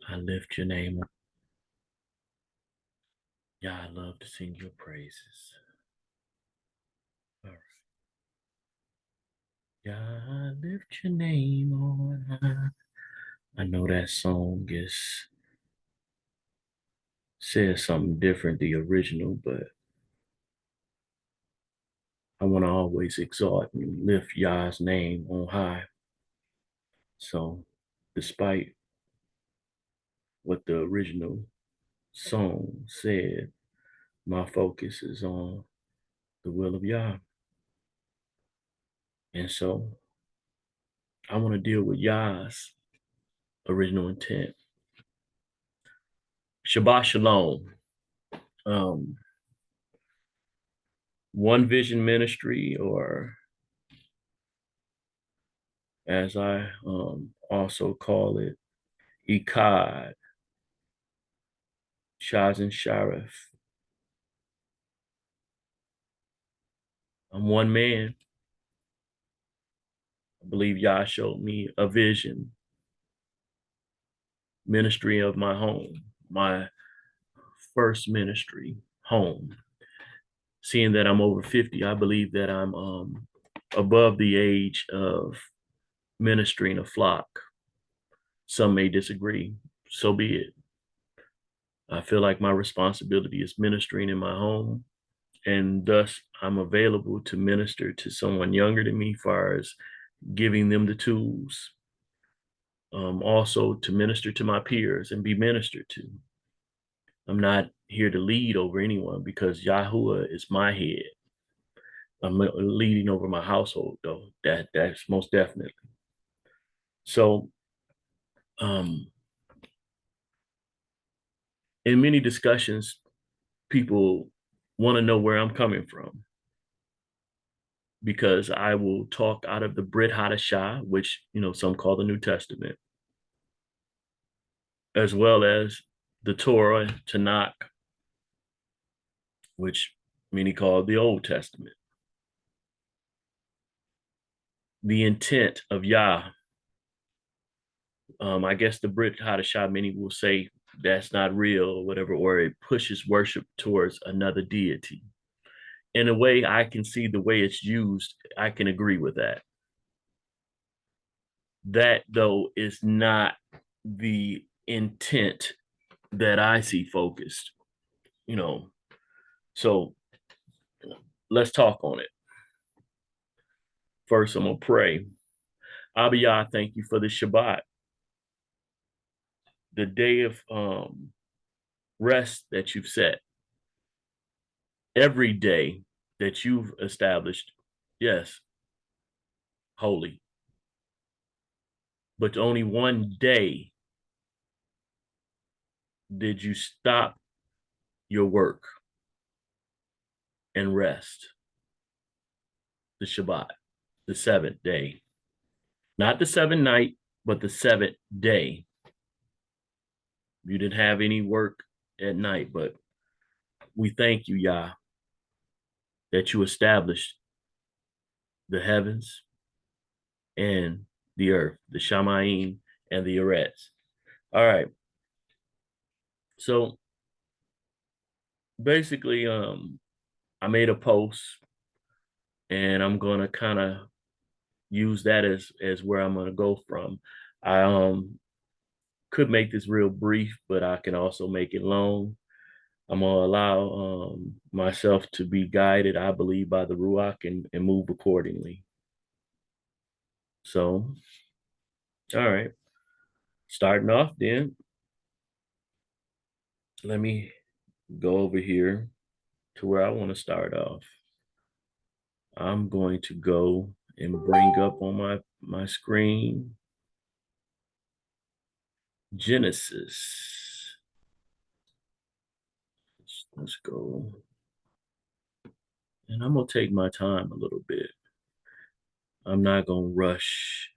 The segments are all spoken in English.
I lift your name up. Yeah, I love to sing your praises. All right. Yeah, I lift your name on high. I know that song says something different, the original, but I want to always exalt and lift Yah's name on high. So, despite what the original song said, my focus is on the will of Yah. And so, I want to deal with Yah's original intent. Shabbat Shalom. Um, One Vision Ministry, or as I also call it, Echad, Shazin Sharif. I'm one man. I believe Yah showed me a vision, ministry of my home, my first ministry home. Seeing that I'm over 50, I believe that I'm above the age of ministering a flock. Some may disagree. So be it. I feel like my responsibility is ministering in my home, and thus I'm available to minister to someone younger than me, as far as giving them the tools, also to minister to my peers and be ministered to. I'm not here to lead over anyone because Yahuwah is my head. I'm leading over my household, though. That's most definitely. So, um, in many discussions, people want to know where I'm coming from, because I will talk out of the Brit Hadashah, which some call the New Testament, as well as the Torah, Tanakh, which many call the Old Testament. The intent of Yah, I guess the Brit Hadashah, many will say that's not real or whatever, or it pushes worship towards another deity. In a way, I can see the way it's used. I can agree with that. That, though, is not the intent that I see focused, you know. So let's talk on it. First, I'm going to pray. Abiyah, thank you for the Shabbat, the day of rest that you've set. Every day that you've established, yes, holy. But only one day did you stop your work and rest, the Shabbat, the seventh day. Not the seventh night, but the seventh day. You didn't have any work at night, but we thank you, Yah, that you established the heavens and the earth, the Shamayim and the Eretz. All right. So basically, I made a post, and I'm gonna kind of use that as where I'm gonna go from. I could make this real brief, but I can also make it long. I'm gonna allow myself to be guided, I believe, by the Ruach, and move accordingly. So, all right, starting off then, let me go over here to where I want to start off. I'm going to go and bring up on my screen Genesis. Let's go. And I'm going to take my time a little bit. I'm not going to rush,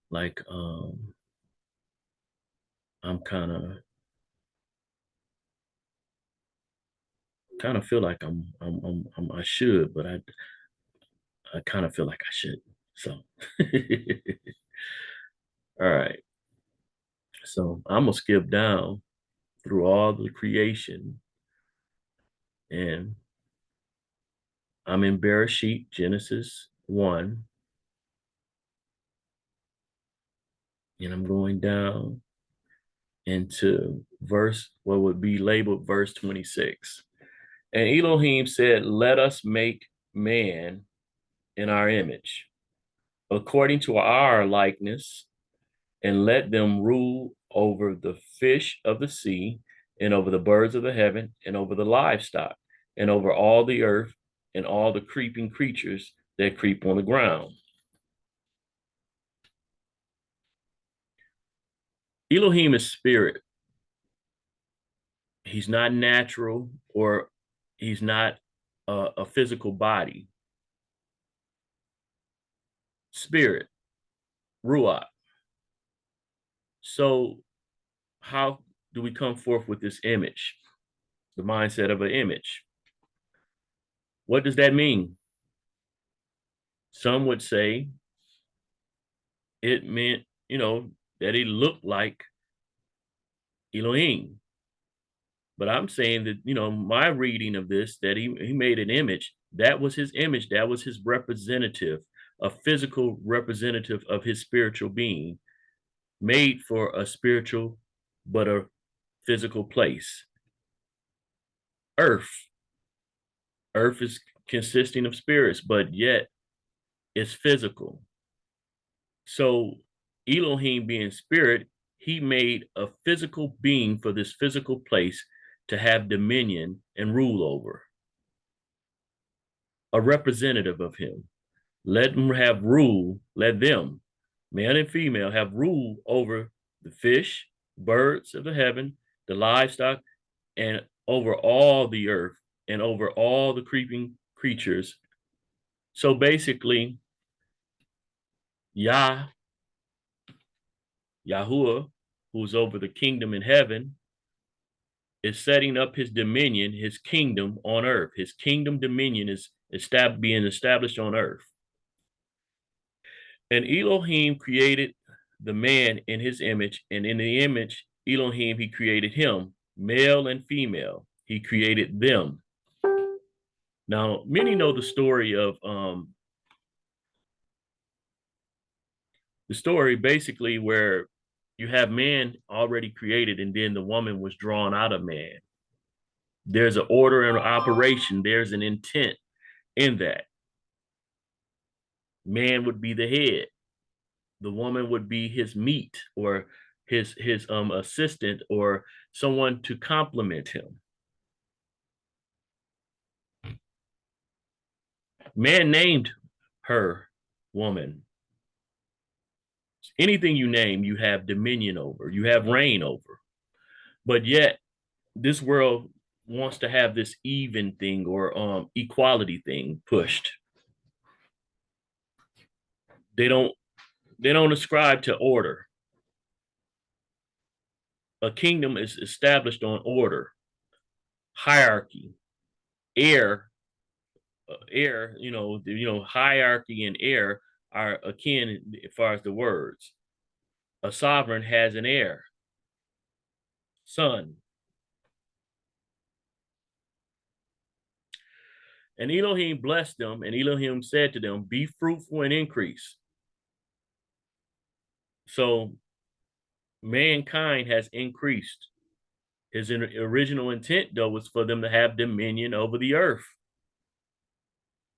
like I'm kind of feel like I should, but I kind of feel like I shouldn't. So, all right. So I'm gonna skip down through all the creation, and I'm in Bereshit, Genesis 1, and I'm going down into verse, what would be labeled verse 26. And Elohim said, let us make man in our image, according to our likeness, and let them rule over the fish of the sea, and over the birds of the heaven, and over the livestock, and over all the earth, and all the creeping creatures that creep on the ground. Elohim is spirit. He's not natural, or he's not a physical body. Spirit, Ruach. So how do we come forth with this image? The mindset of an image. What does that mean? Some would say it meant, that he looked like Elohim. But I'm saying that, my reading of this, that he made an image, that was his image, that was his representative, a physical representative of his spiritual being, made for a spiritual but a physical place. Earth. Earth is consisting of spirits, but yet it's physical. So Elohim being spirit, he made a physical being for this physical place to have dominion and rule over. A representative of him. Let them have rule, let them, man and female, have rule over the fish, birds of the heaven, the livestock, and over all the earth, and over all the creeping creatures. So basically, Yahuwah, who's over the kingdom in heaven, is setting up his dominion, his kingdom on earth. His kingdom dominion is being established on earth. And Elohim created the man in his image, and in the image, Elohim, he created him, male and female. He created them. Now, many know the story of the story basically where you have man already created, and then the woman was drawn out of man. There's an order and operation. There's an intent in that. Man would be the head. The woman would be his meat, or his assistant, or someone to complement him. Man named her woman. Anything you name, you have dominion over, you have reign over. But yet, this world wants to have this even thing, or equality thing pushed. They don't ascribe to order. A kingdom is established on order, hierarchy, air, hierarchy and air are akin as far as the words. A sovereign has an heir, son. And Elohim blessed them, and Elohim said to them, be fruitful and increase. So mankind has increased. His original intent, though, was for them to have dominion over the earth,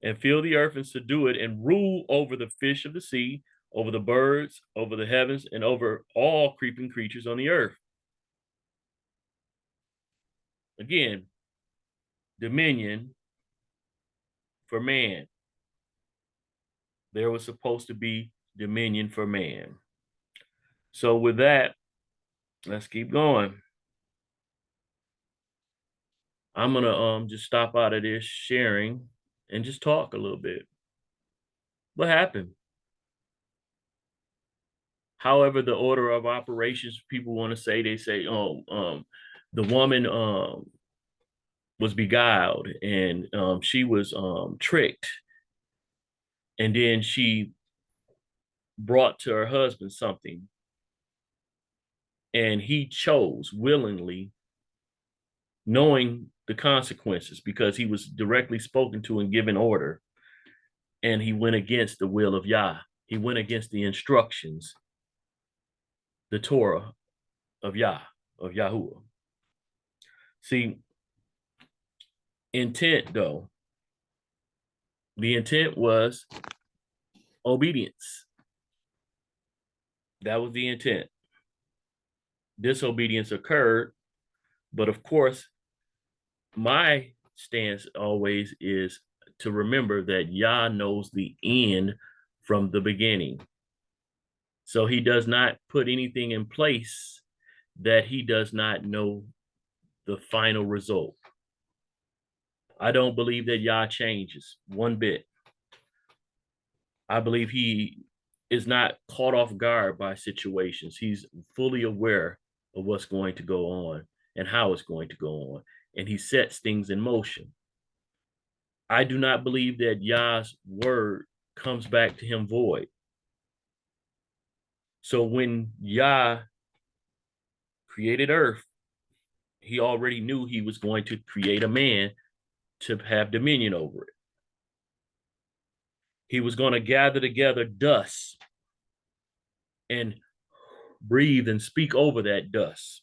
and fill the earth and subdue it, and rule over the fish of the sea, over the birds, over the heavens, and over all creeping creatures on the earth. Again, dominion for man. There was supposed to be dominion for man. So with that, let's keep going. I'm gonna just stop out of this sharing and just talk a little bit. What happened? However, the order of operations, people want to say, they say, the woman was beguiled, and she was tricked, and then she brought to her husband something. And he chose willingly, knowing the consequences, because he was directly spoken to and given order. And he went against the will of Yah. He went against the instructions, the Torah of Yah, of Yahuwah. See, intent though, the intent was obedience. That was the intent. Disobedience occurred, but of course, my stance always is to remember that Yah knows the end from the beginning. So he does not put anything in place that he does not know the final result. I don't believe that Yah changes one bit. I believe he is not caught off guard by situations. He's fully aware of what's going to go on and how it's going to go on, and he sets things in motion. I do not believe that Yah's word comes back to him void. So when Yah created earth, he already knew he was going to create a man to have dominion over it. He was going to gather together dust and breathe and speak over that dust.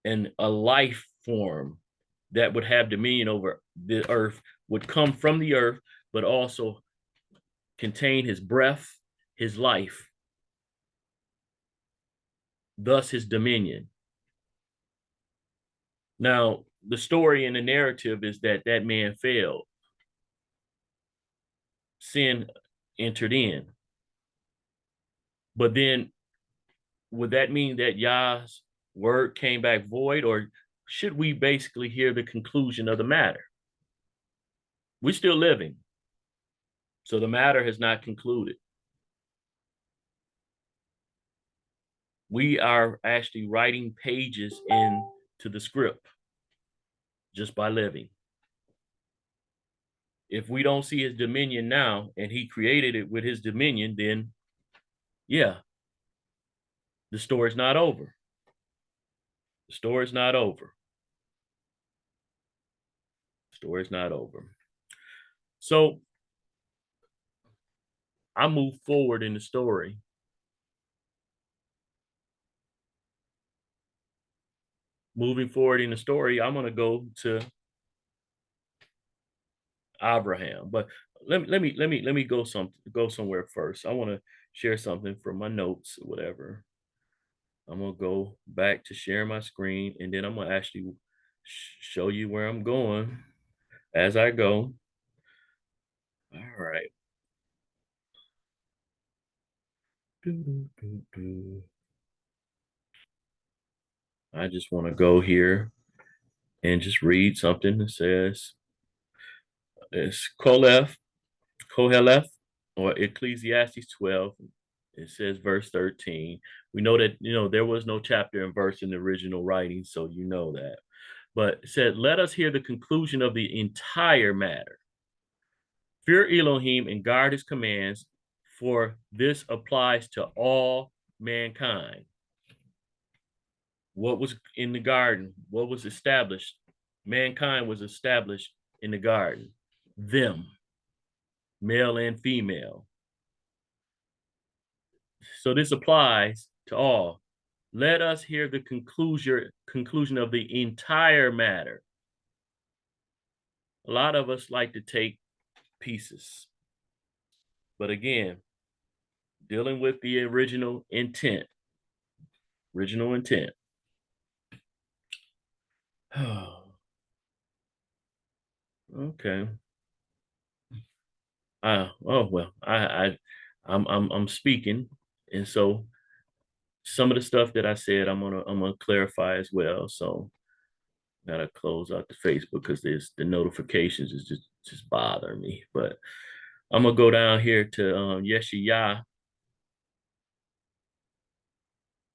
And a life form that would have dominion over the earth would come from the earth, but also contain his breath, his life, thus his dominion. Now, the story and the narrative is that that man failed. Sin entered in. But then, would that mean that Yah's word came back void, or should we basically hear the conclusion of the matter? We're still living, so the matter has not concluded. We are actually writing pages into the script just by living. If we don't see his dominion now and he created it with his dominion, then yeah, the story's not over. The story's not over. The story's not over. So I move forward in the story. Moving forward in the story, I'm gonna go to Abraham. But let me go somewhere first. I want to share something from my notes or whatever. I'm gonna go back to share my screen, and then I'm gonna actually show you where I'm going as I go. All right. I just want to go here and just read something that says it's Koheleth, or Ecclesiastes 12. It says verse 13. We know that, there was no chapter and verse in the original writing, so you know that. But it said, let us hear the conclusion of the entire matter. Fear Elohim and guard his commands, for this applies to all mankind. What was in the garden? What was established? Mankind was established in the garden. Them, male and female. So this applies to all. Let us hear the conclusion of the entire matter. A lot of us like to take pieces. But again, dealing with the original intent. Original intent. Okay. Oh well, I'm speaking, and so some of the stuff that I said, I'm gonna clarify as well. So gotta close out the Facebook because there's the notifications is just bothering me. But I'm gonna go down here to Yeshaya.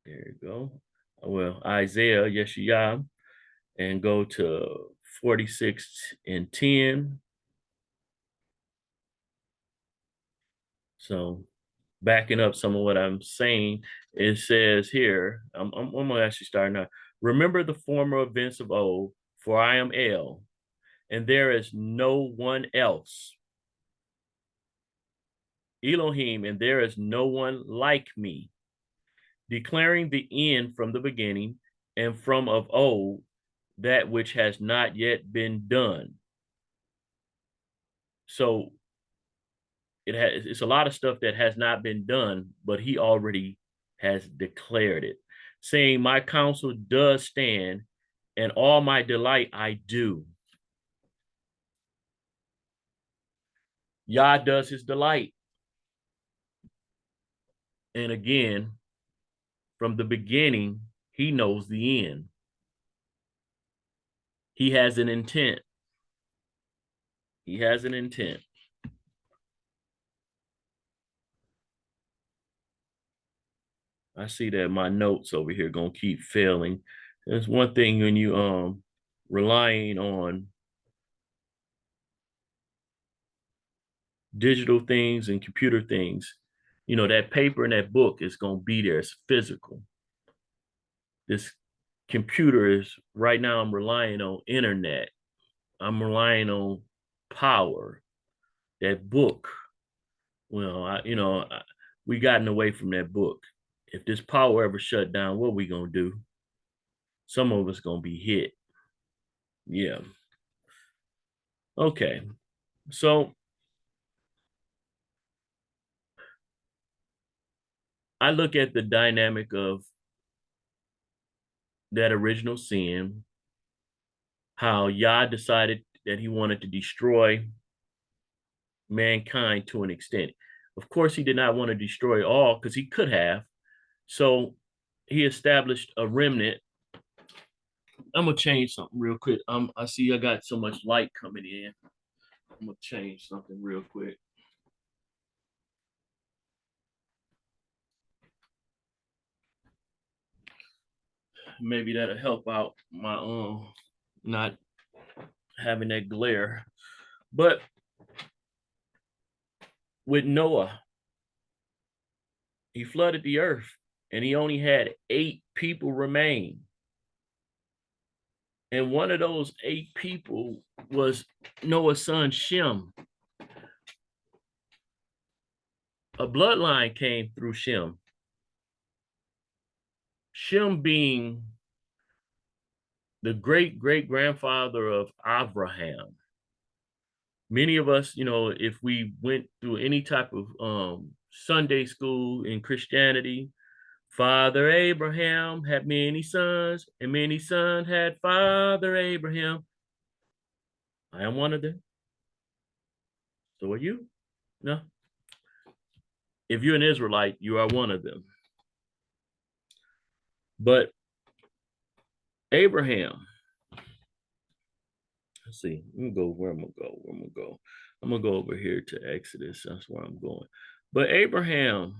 There you go. Well, Isaiah Yeshaya, and go to 46 and 10. So backing up some of what I'm saying, it says here, I'm gonna actually start now. Remember the former events of old, for I am El, and there is no one else. Elohim, and there is no one like me, declaring the end from the beginning and from of old, that which has not yet been done. So it's a lot of stuff that has not been done, but he already has declared it, saying, my counsel does stand, and all my delight I do. Yah does his delight. And again, from the beginning, he knows the end. He has an intent. He has an intent. I see that my notes over here gonna keep failing. There's one thing when you relying on digital things and computer things, you know, that paper and that book is gonna be there. It's physical. This computer is right now I'm relying on internet. I'm relying on power. That book. Well, we gotten away from that book. If this power ever shut down, what we gonna do? Some of us gonna be hit. Yeah. Okay. So I look at the dynamic of that original sin, how Yah decided that he wanted to destroy mankind to an extent. Of course, he did not want to destroy all because he could have. So he established a remnant. I'm gonna change something real quick. I see I got so much light coming in. I'm gonna change something real quick. Maybe that'll help out my not having that glare. But with Noah, he flooded the earth and he only had 8 people remain. And one of those 8 people was Noah's son Shem. A bloodline came through Shem. Shem being the great great grandfather of Abraham. Many of us, you know, if we went through any type of Sunday school in Christianity, Father Abraham had many sons, and many sons had Father Abraham. I am one of them. So are you? No. If you're an Israelite, you are one of them. But Abraham, let's see, let me go where I'm gonna go. Where I'm gonna go. I'm gonna go over here to Exodus. That's where I'm going. But Abraham,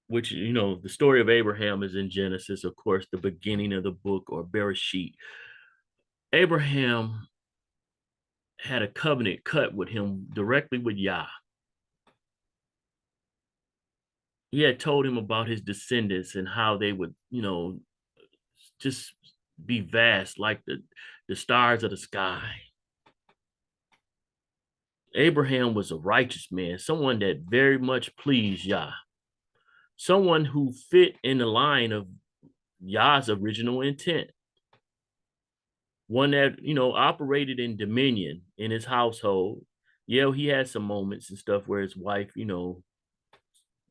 which you know, the story of Abraham is in Genesis, of course, the beginning of the book or Bereshit. Abraham had a covenant cut with him directly with Yah. He had told him about his descendants and how they would, you know, just be vast like the stars of the sky. Abraham was a righteous man, someone that very much pleased Yah, someone who fit in the line of Yah's original intent, one that, you know, operated in dominion in his household. Yeah, he had some moments and stuff where his wife, you know,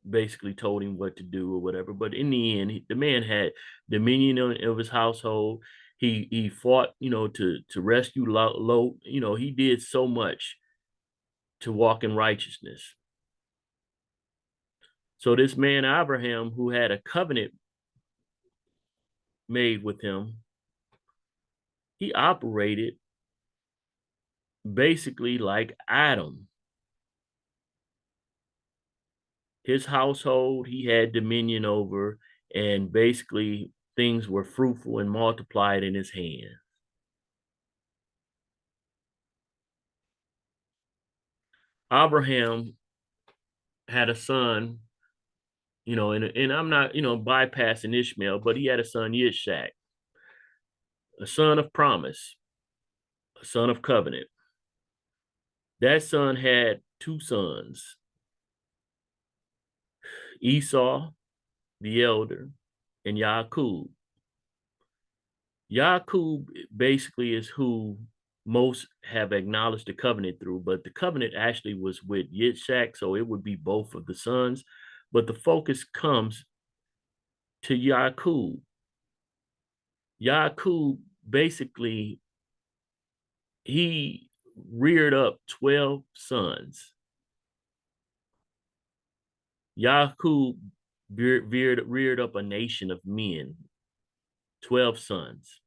basically told him what to do or whatever. But in the end, the man had dominion of his household. He fought, you know, to rescue Lot. You know, he did so much to walk in righteousness. So this man Abraham, who had a covenant made with him, he operated basically like Adam. His household he had dominion over, and basically things were fruitful and multiplied in his hand. Abraham had a son, and I'm not, bypassing Ishmael, but he had a son, Yitzhak, a son of promise, a son of covenant. That son had two sons, Esau, the elder, and Yaakov. Yaakov basically is who most have acknowledged the covenant through, but the covenant actually was with Yitzhak, so it would be both of the sons. But the focus comes to Yaakov. Yaakov basically, he reared up 12 sons. Yaakov reared up a nation of men, 12 sons.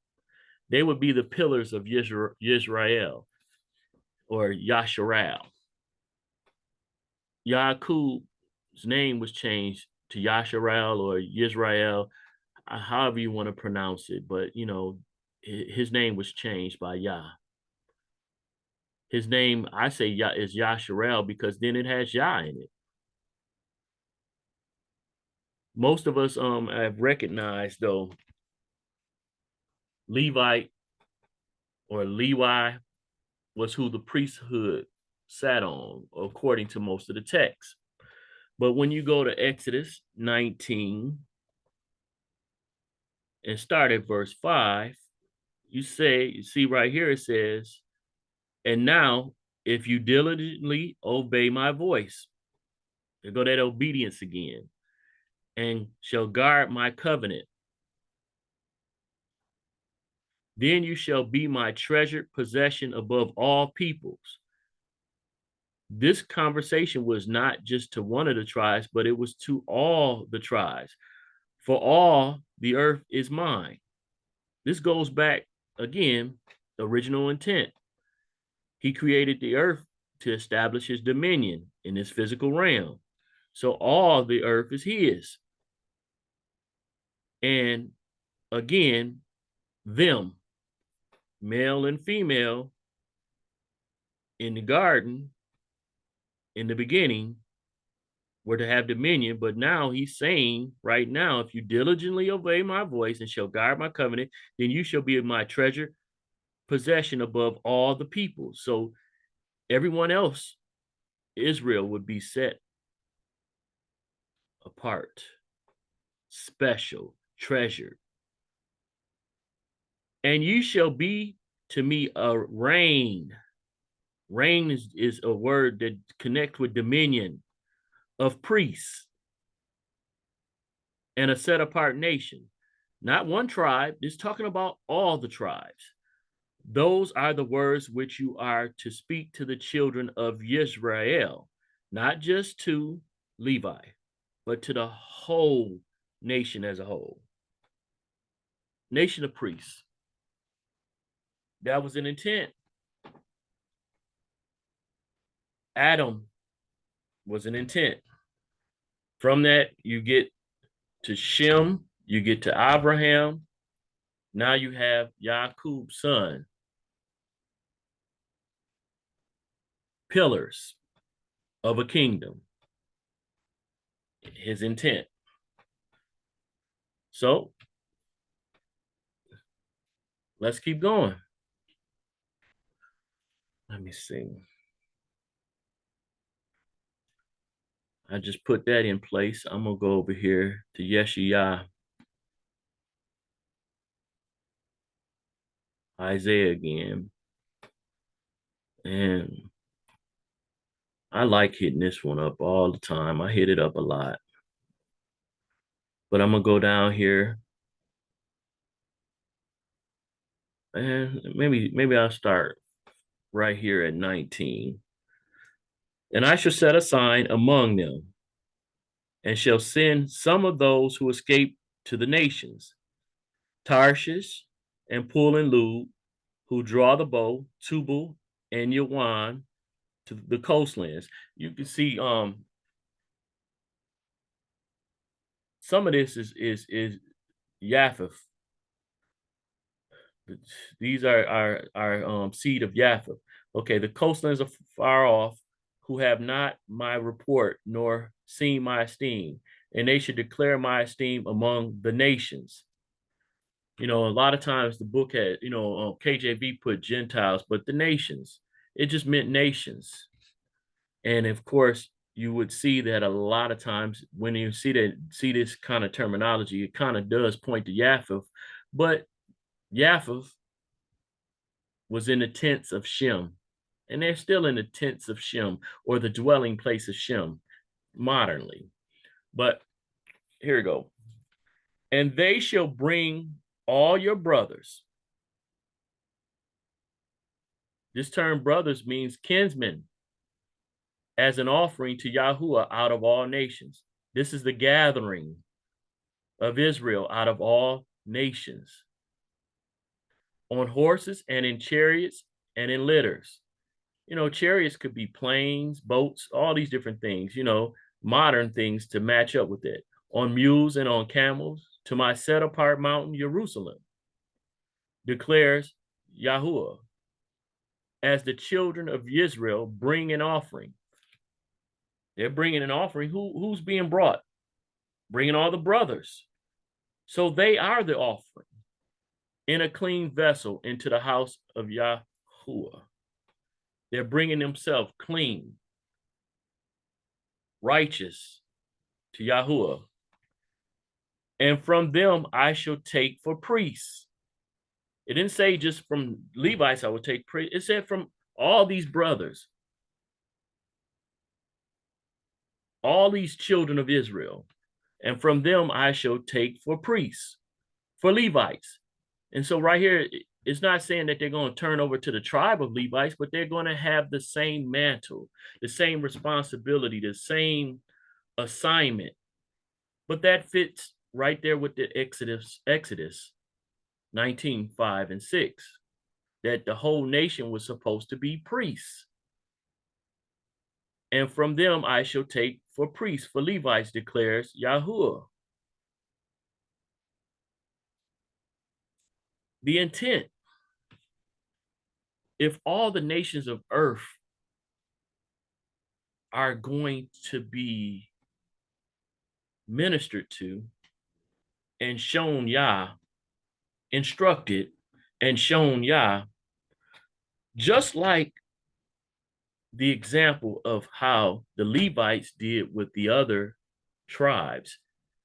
They would be the pillars of Yisrael or Yasharal. Yaakov's name was changed to Yasharal or Yisrael, however you want to pronounce it, but his name was changed by Yah. His name, I say Yah, is Yasharal because then it has Yah in it. Most of us have recognized though Levite or Levi was who the priesthood sat on, according to most of the texts. But when you go to Exodus 19 and start at verse 5, you see right here, it says, and now if you diligently obey my voice, there go that obedience again, and shall guard my covenant, then you shall be my treasured possession above all peoples. This conversation was not just to one of the tribes, but it was to all the tribes. For all the earth is mine. This goes back again, the original intent. He created the earth to establish his dominion in this physical realm. So all the earth is his. And again, them, male and female, in the garden, in the beginning, were to have dominion. But now he's saying right now, if you diligently obey my voice and shall guard my covenant, then you shall be my treasure possession above all the people. So everyone else, Israel, would be set apart, special, treasured. And you shall be to me a reign. Reign is a word that connects with dominion of priests and a set apart nation. Not one tribe, it's talking about all the tribes. Those are the words which you are to speak to the children of Israel, not just to Levi, but to the whole nation as a whole. Nation of priests. That was an intent. Adam was an intent. From that, you get to Shem, you get to Abraham. Now you have Yaakov's son. Pillars of a kingdom. His intent. So let's keep going. Let me see. I just put that in place. I'm going to go over here to Yeshayah, Isaiah again. And I like hitting this one up all the time. I hit it up a lot. But I'm going to go down here. And maybe I'll start right here at 19. And I shall set a sign among them, and shall send some of those who escape to the nations, Tarshish and Pul and Lud, who draw the bow, Tubal and Yawan, to the coastlands. You can see some of this is Japheth. These are seed of Japheth. Okay, the coastlands are far off, who have not my report nor seen my esteem, and they should declare my esteem among the nations. You know, a lot of times the book had, KJV put Gentiles, but the nations, it just meant nations. And of course, you would see that a lot of times when you see this kind of terminology, it kind of does point to Japheth, but Japheth was in the tents of Shem, and they're still in the tents of Shem, or the dwelling place of Shem modernly. But here we go. And they shall bring all your brothers. This term brothers means kinsmen, as an offering to Yahuwah out of all nations. This is the gathering of Israel out of all nations, on horses and in chariots and in litters. You know, chariots could be planes, boats, all these different things, modern things to match up with it. On mules and on camels, to my set apart mountain, Jerusalem, declares Yahuwah, as the children of Israel bring an offering. They're bringing an offering. Who's being brought? Bringing all the brothers. So they are the offering in a clean vessel into the house of Yahuwah. They're bringing themselves clean, righteous to Yahuwah. And from them I shall take for priests. It didn't say just from Levites I will take priests. It said from all these brothers, all these children of Israel. And from them I shall take for priests, for Levites. And so right here, it's not saying that they're going to turn over to the tribe of Levites, but they're going to have the same mantle, the same responsibility, the same assignment. But that fits right there with the Exodus 19, 5 and 6, that the whole nation was supposed to be priests. And from them I shall take for priests, for Levites, declares Yahuwah. The intent, if all the nations of earth are going to be ministered to and shown Yah, instructed and shown Yah, just like the example of how the Levites did with the other tribes.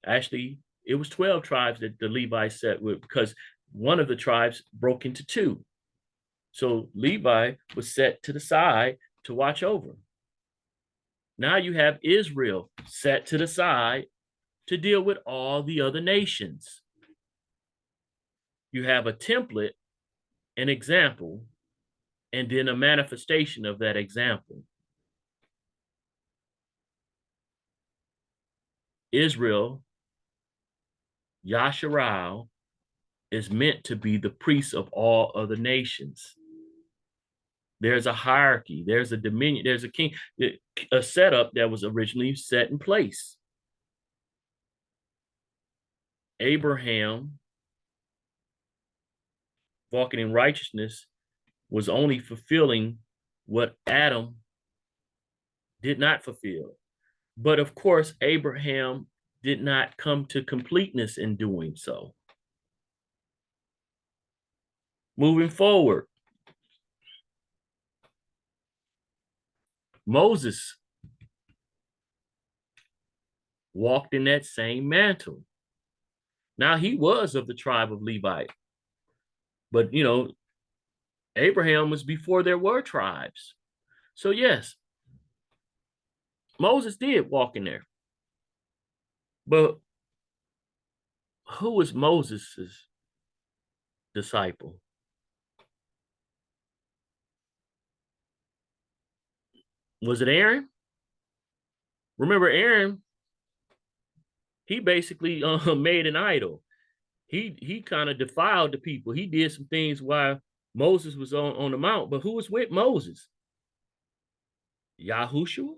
Actually, it was 12 tribes that the Levites set with, because one of the tribes broke into two. So Levi was set to the side to watch over. Now you have Israel set to the side to deal with all the other nations. You have a template, an example, and then a manifestation of that example. Israel, Yasharal, is meant to be the priest of all other nations. There's a hierarchy, there's a dominion, there's a king, a setup that was originally set in place. Abraham, walking in righteousness, was only fulfilling what Adam did not fulfill. But of course, Abraham did not come to completeness in doing so. Moving forward, Moses walked in that same mantle. Now, he was of the tribe of Levite, but Abraham was before there were tribes. So yes, Moses did walk in there. But who was Moses's disciple? Was it Aaron? Remember Aaron, he basically made an idol. He kind of defiled the people. He did some things while Moses was on the mount. But who was with Moses? Yahushua?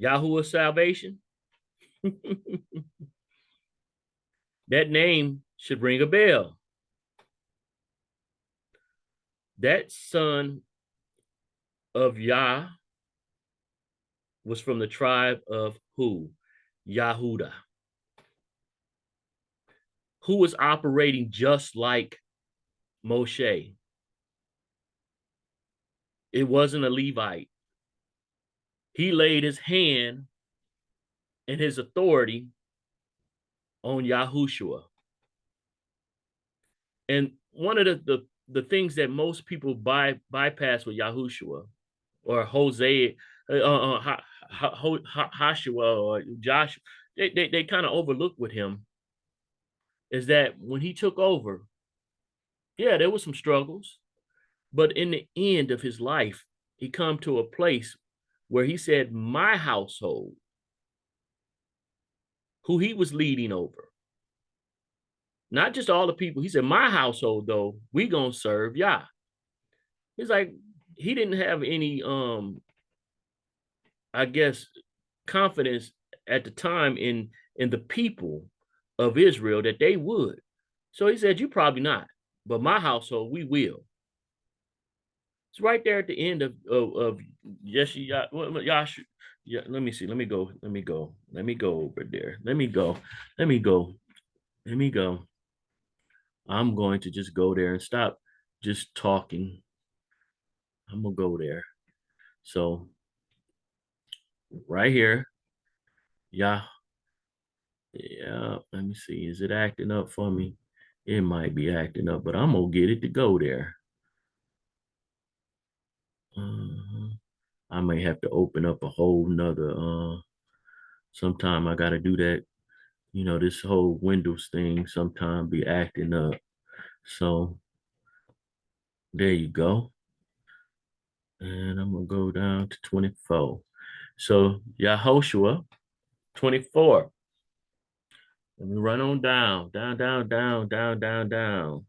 Yahuwah's salvation? That name should ring a bell. That son of Yah was from the tribe of who? Yahuda, who was operating just like Moshe. It wasn't a Levite. He laid his hand and his authority on Yahushua. And one of the things that most people bypass with Yahushua or Jose, Hashua or Joshua, they kind of overlook with him is that when he took over, yeah, there was some struggles, but in the end of his life, he come to a place where he said, my household, who he was leading over, not just all the people. He said, my household, though, we gonna serve Yah. He's like, he didn't have any I guess confidence at the time in the people of Israel that they would. So he said, you probably not, but my household, we will. It's right there at the end of Yeshua. Yeah, let me see. Let me go. Let me go. Let me go over there. Let me go. Let me go. Let me go. I'm going to just go there and stop just talking. I'm gonna go there. So right here, yeah, yeah. Let me see. Is it acting up for me? It might be acting up, but I'm gonna get it to go there. Uh, I may have to open up a whole nother. Sometime I gotta do that. You know, this whole Windows thing sometime be acting up. So there you go. And I'm gonna go down to 24. So Yahoshua 24. Let me run on down, down, down, down, down, down, down.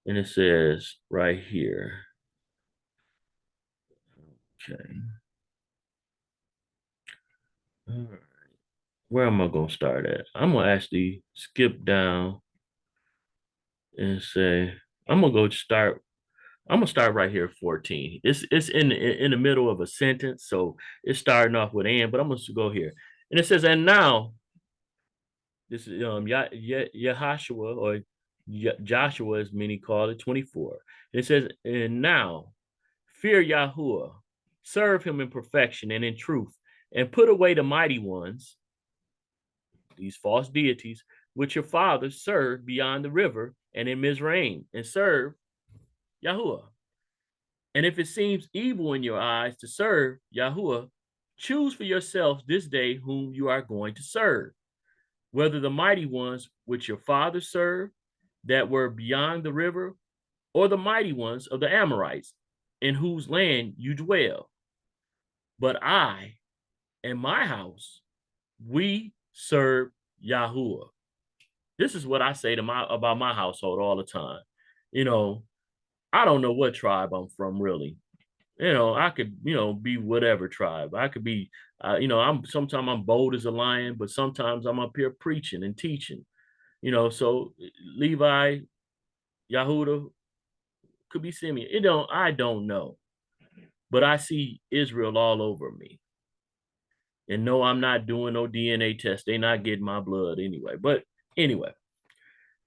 And it says right here. Okay. All right. Where am I gonna start at? I'm gonna actually skip down and say I'm gonna start right here at 14. It's in the middle of a sentence, so it's starting off with and, but I'm gonna go here. And it says, and now this is Yahashua or Joshua, as many call it, 24. It says, and now fear Yahuwah, serve him in perfection and in truth, and put away the mighty ones, these false deities, which your fathers served beyond the river and in Mizraim, and serve Yahuwah. And if it seems evil in your eyes to serve Yahuwah, choose for yourselves this day whom you are going to serve, whether the mighty ones which your fathers served that were beyond the river, or the mighty ones of the Amorites, in whose land you dwell. But I and my house, we serve Yahuwah. This is what I say to about my household all the time. You know, I don't know what tribe I'm from really. You know, I could, be whatever tribe. I could be, sometimes I'm bold as a lion, but sometimes I'm up here preaching and teaching. So Levi, Yahuda could be Simeon. I don't know, but I see Israel all over me. And no, I'm not doing no DNA test. They're not getting my blood anyway. But anyway,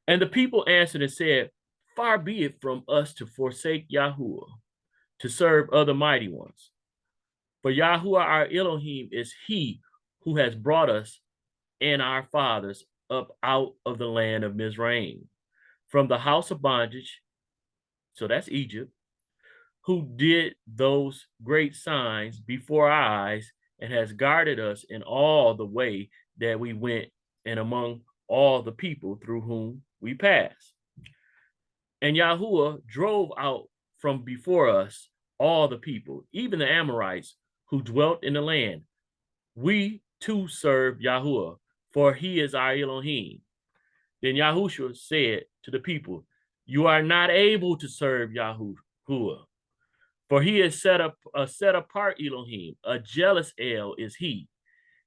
and the people answered and said, far be it from us to forsake Yahuwah, to serve other mighty ones. For Yahuwah our Elohim is he who has brought us and our fathers up out of the land of Mizraim, from the house of bondage, so that's Egypt, who did those great signs before our eyes and has guarded us in all the way that we went and among all the people through whom we passed. And Yahuwah drove out from before us all the people, even the Amorites who dwelt in the land. We too serve Yahuwah, for he is our Elohim. Then Yahushua said to the people, you are not able to serve Yahuwah, for he is a set apart Elohim. A jealous El is he.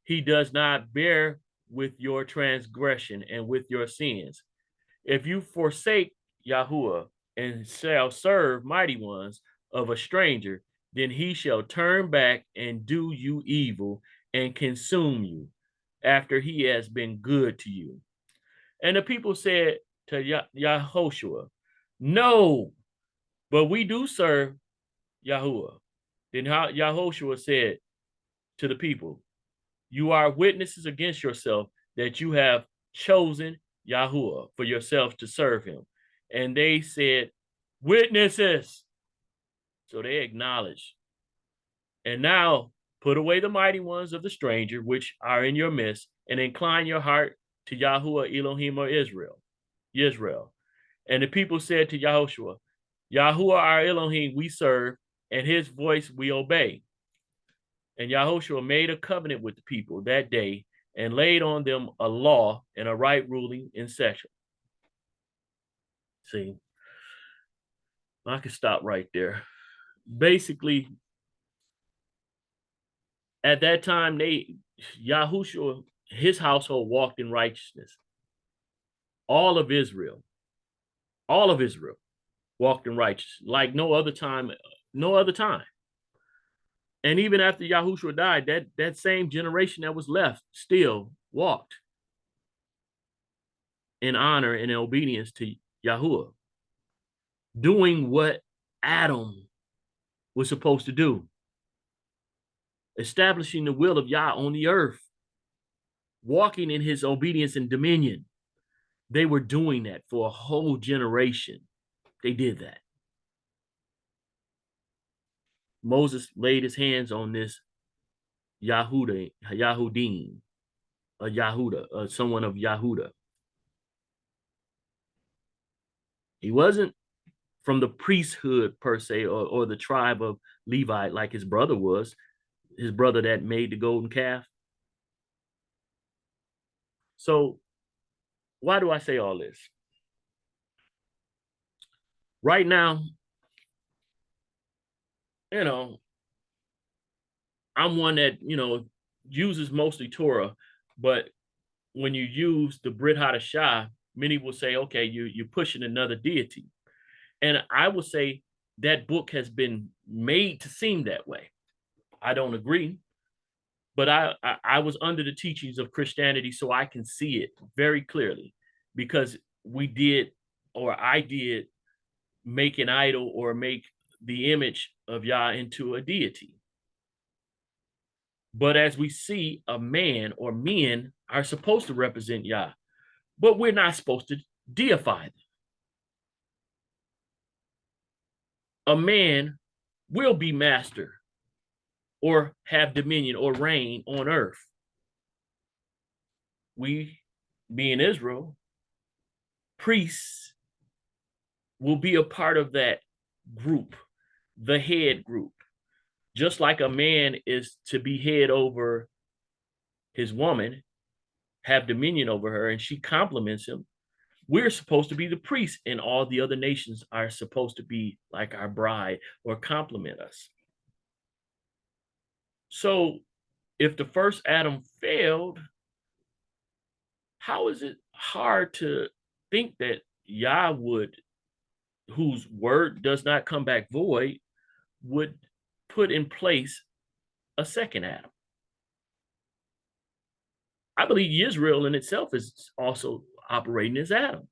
He does not bear with your transgression and with your sins. If you forsake Yahuwah and shall serve mighty ones of a stranger, then he shall turn back and do you evil and consume you after he has been good to you. And the people said to Yahushua, no, but we do serve Yahuwah. Then Yahushua said to the people, you are witnesses against yourself that you have chosen Yahuwah for yourself to serve him. And they said, witnesses. So they acknowledged. And now put away the mighty ones of the stranger, which are in your midst, and incline your heart to Yahuwah Elohim or Israel. And the people said to Yahushua, Yahuwah our Elohim we serve, and his voice we obey. And Yahushua made a covenant with the people that day and laid on them a law and a right ruling in session. See, I can stop right there. Basically, at that time, Yahushua, his household walked in righteousness. All of Israel walked in righteousness like no other time. And even after Yahushua died, that same generation that was left still walked in honor and in obedience to Yahuwah, doing what Adam was supposed to do, establishing the will of Yah on the earth, walking in his obedience and dominion. They were doing that for a whole generation. They did that. Moses laid his hands on this Yahudim, someone of Yahudah. He wasn't from the priesthood per se, or the tribe of Levi like his brother was, his brother that made the golden calf. So why do I say all this? Right now, I'm one that, uses mostly Torah, but when you use the Brit Hadashah, many will say, okay, you're pushing another deity. And I would say that book has been made to seem that way. I don't agree, but I was under the teachings of Christianity, so I can see it very clearly, because I did make an idol or make the image of Yah into a deity. But as we see, a man or men are supposed to represent Yah, but we're not supposed to deify them. A man will be master or have dominion or reign on earth. We, being Israel, priests will be a part of that group, the head group. Just like a man is to be head over his woman, have dominion over her, and she compliments him, we're supposed to be the priests, and all the other nations are supposed to be like our bride or compliment us. So if the first Adam failed, how is it hard to think that Yah would, whose word does not come back void, would put in place a second Adam? I believe Israel in itself is also operating as Adam,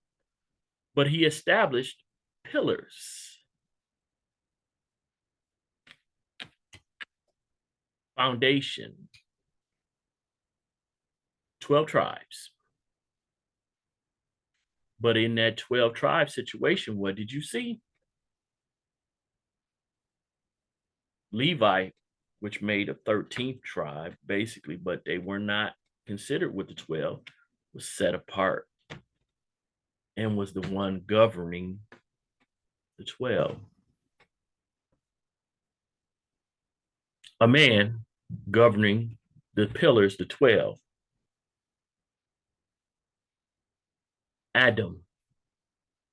but he established pillars, foundation, 12 tribes. But in that 12 tribe situation, what did you see? Levi, which made a 13th tribe, basically, but they were not considered with the 12, was set apart and was the one governing the 12. A man governing the pillars, the 12. Adam.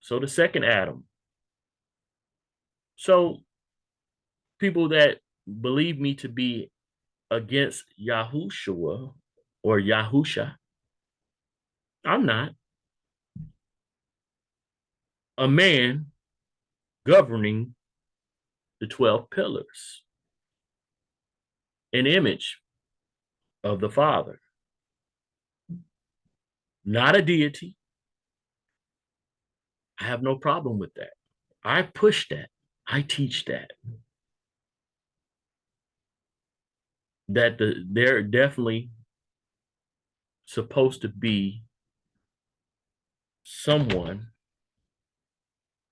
So the second Adam. So people that believe me to be against Yahushua or Yahusha, I'm not. A man governing the 12 pillars, an image of the Father, not a deity. I have no problem with that. I push that. I teach that. They're definitely supposed to be someone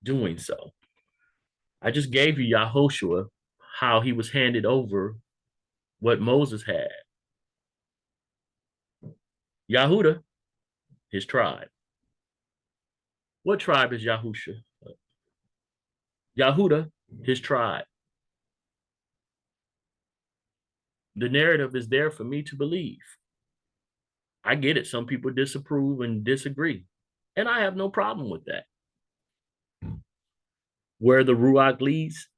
doing so. I just gave you Yahushua, how he was handed over what Moses had. Yahuda, his tribe. What tribe is Yahusha? Yahuda, his tribe. The narrative is there for me to believe. I get it. Some people disapprove and disagree. And I have no problem with that. Where the Ruach leads,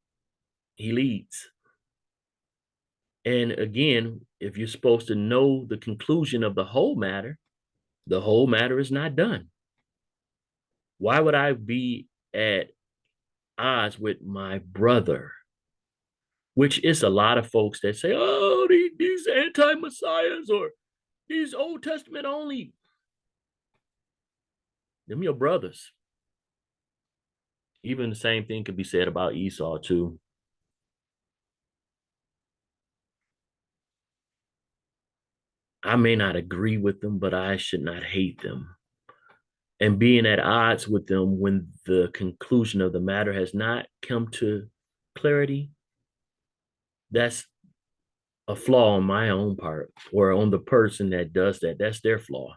he leads. And again, if you're supposed to know the conclusion of the whole matter is not done. Why would I be at odds with my brother? Which is a lot of folks that say, oh, these anti-messiahs or these Old Testament only. Them your brothers. Even the same thing could be said about Esau too. I may not agree with them, but I should not hate them. And being at odds with them when the conclusion of the matter has not come to clarity, that's a flaw on my own part or on the person that does that. That's their flaw.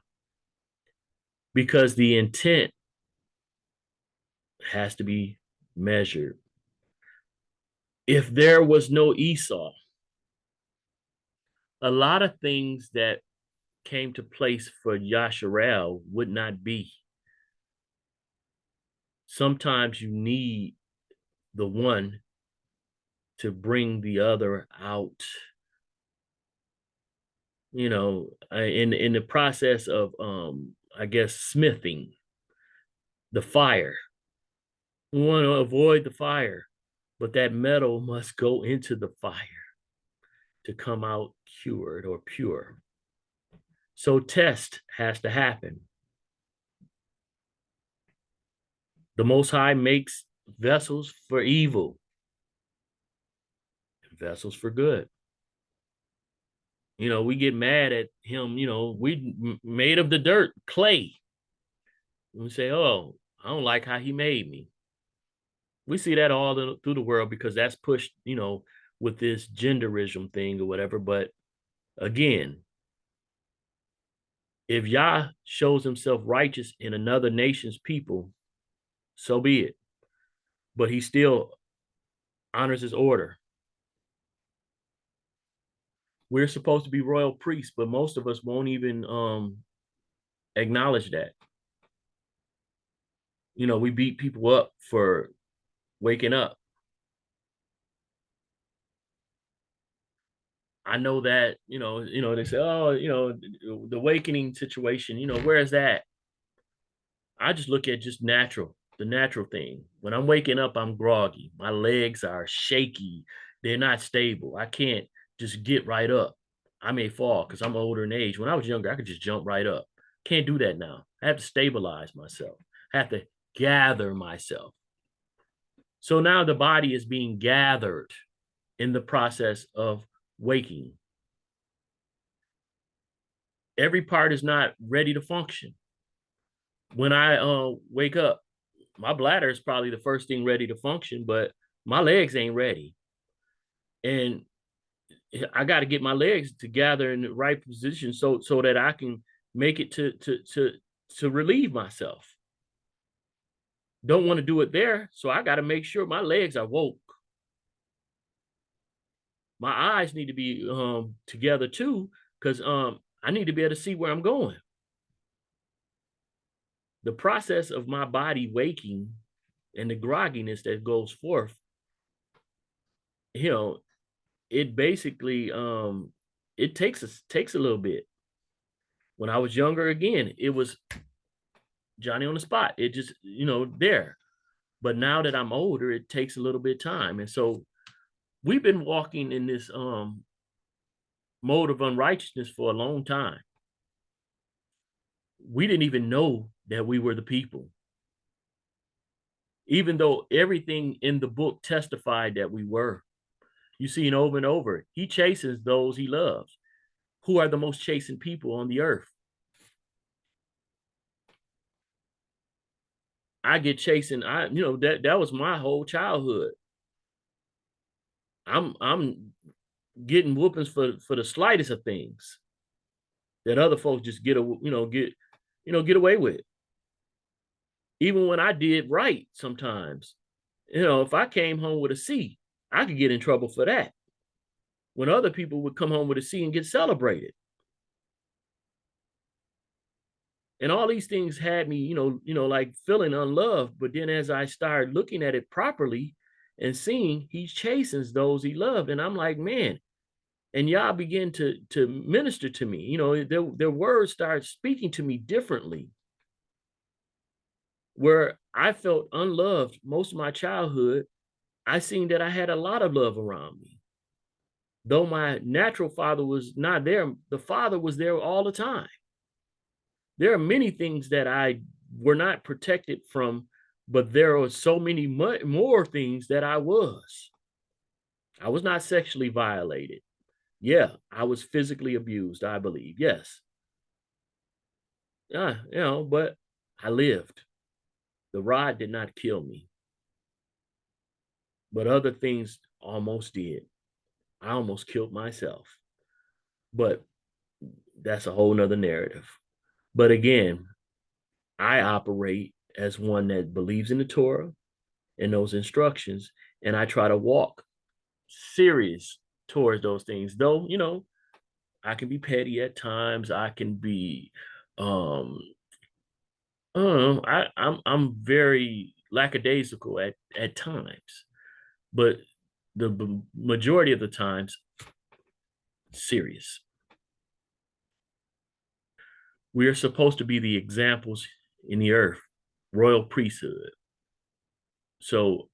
Because the intent has to be measured. If there was no Esau, a lot of things that came to place for Yasharel would not be. Sometimes you need the one to bring the other out. You know, in the process of I guess smithing the fire. We want to avoid the fire, but that metal must go into the fire to come out cured or pure. So test has to happen. The Most High makes vessels for evil, vessels for good. You know, we get mad at him, you know, we made of the dirt, clay. We say, oh, I don't like how he made me. We see that all through the world because that's pushed, you know, with this genderism thing or whatever. But again, if Yah shows himself righteous in another nation's people, so be it. But he still honors his order. We're supposed to be royal priests, but most of us won't even acknowledge that. You know, we beat people up for waking up. I know that, they say, oh, the awakening situation, where is that? I just look at just the natural thing. When I'm waking up, I'm groggy. My legs are shaky. They're not stable. I can't just get right up. I may fall because I'm older in age. When I was younger, I could just jump right up. Can't do that now. I have to stabilize myself. I have to gather myself. So now the body is being gathered in the process of waking. Every part is not ready to function. When I wake up, my bladder is probably the first thing ready to function, but my legs ain't ready. And I got to get my legs together in the right position so that I can make it to relieve myself. Don't want to do it there, so I got to make sure my legs are woke. My eyes need to be together too, because I need to be able to see where I'm going. The process of my body waking and the grogginess that goes forth, it basically it takes a little bit. When I was younger, again, it was Johnny on the spot. It just, there. But now that I'm older, it takes a little bit of time. And so we've been walking in this mode of unrighteousness for a long time. We didn't even know that we were the people, even though everything in the book testified that we were. You see it over and over. He chastens those he loves. Who are the most chastened people on the earth? I get chastened. That was my whole childhood. I'm getting whoopings for the slightest of things that other folks just get away with. Even when I did right, sometimes, if I came home with a C, I could get in trouble for that. When other people would come home with a C and get celebrated. And all these things had me, like feeling unloved. But then as I started looking at it properly and seeing he chastens those he loved, and I'm like, man, and y'all begin to minister to me. Their words start speaking to me differently. Where I felt unloved most of my childhood, I seen that I had a lot of love around me. Though my natural father was not there, the father was there all the time. There are many things that I were not protected from, but there are so many more things that I was. I was not sexually violated. Yeah, I was physically abused, I believe. Yes. But I lived. The rod did not kill me, but other things almost did. I almost killed myself, but that's a whole nother narrative. But again, I operate as one that believes in the Torah and those instructions, and I try to walk serious towards those things. Though, I can be petty at times. I can be, I don't know, I'm very lackadaisical at times, but the majority of the times, serious. We are supposed to be the examples in the earth, royal priesthood. So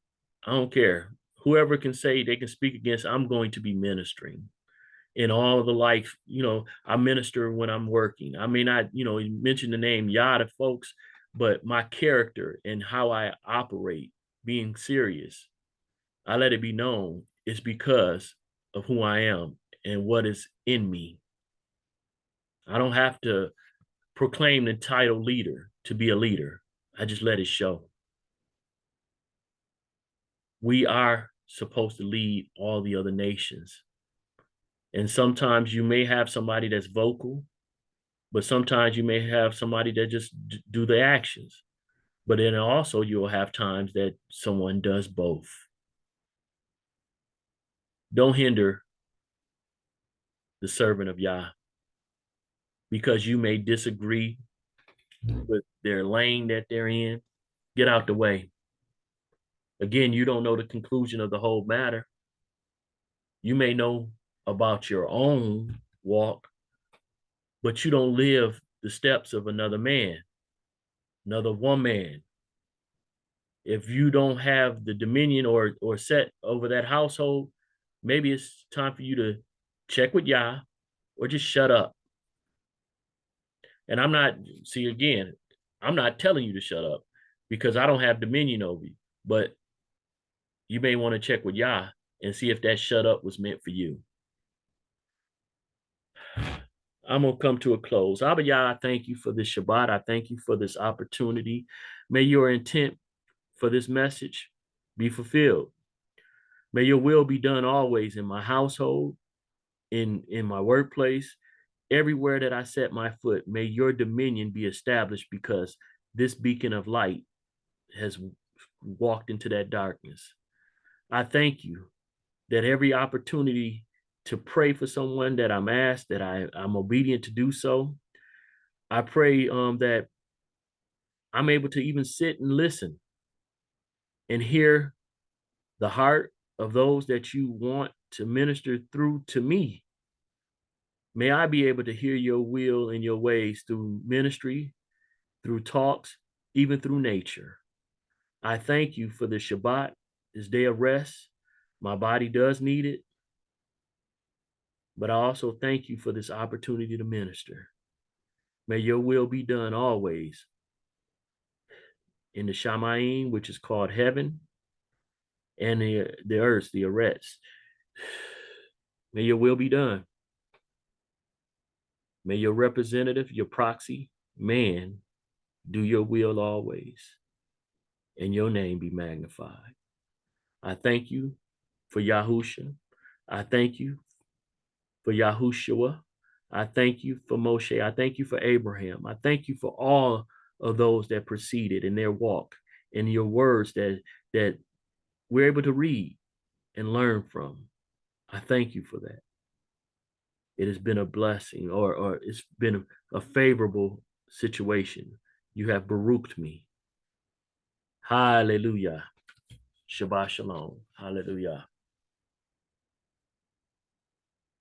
I don't care. Whoever can say they can speak against, I'm going to be ministering in all of the life. I minister when I'm working. I may not, you mentioned the name Yada folks, but my character and how I operate, being serious, I let it be known it's because of who I am and what is in me. I don't have to proclaim the title leader to be a leader. I just let it show. We are supposed to lead all the other nations. And sometimes you may have somebody that's vocal, but sometimes you may have somebody that just do the actions. But then also you'll have times that someone does both. Don't hinder the servant of Yah because you may disagree with their lane that they're in. Get out the way. Again, you don't know the conclusion of the whole matter. You may know about your own walk, but you don't live the steps of another man, another woman. If you don't have the dominion or set over that household, maybe it's time for you to check with Yah or just shut up. And I'm not telling you to shut up because I don't have dominion over you, but you may want to check with Yah and see if that shut up was meant for you. I'm going to come to a close. Abba Yah, I thank you for this Shabbat. I thank you for this opportunity. May your intent for this message be fulfilled. May your will be done always in my household, in my workplace, everywhere that I set my foot. May your dominion be established because this beacon of light has walked into that darkness. I thank you that every opportunity to pray for someone that I'm asked, that I'm obedient to do so. I pray that I'm able to even sit and listen and hear the heart of those that you want to minister through to me. May I be able to hear your will and your ways through ministry, through talks, even through nature. I thank you for the Shabbat, this day of rest. My body does need it, but I also thank you for this opportunity to minister. May your will be done always in the Shamayim, which is called heaven, and the earth, the Eretz. May your will be done. May your representative, your proxy, man, do your will always, and your name be magnified. I thank you for Yahusha. I thank you for Yahushua. I thank you for Moshe. I thank you for Abraham. I thank you for all of those that preceded in their walk and your words that we're able to read and learn from. I thank you for that. It has been a blessing, or it's been a favorable situation. You have baruched me. Hallelujah. Shabbat shalom. Hallelujah.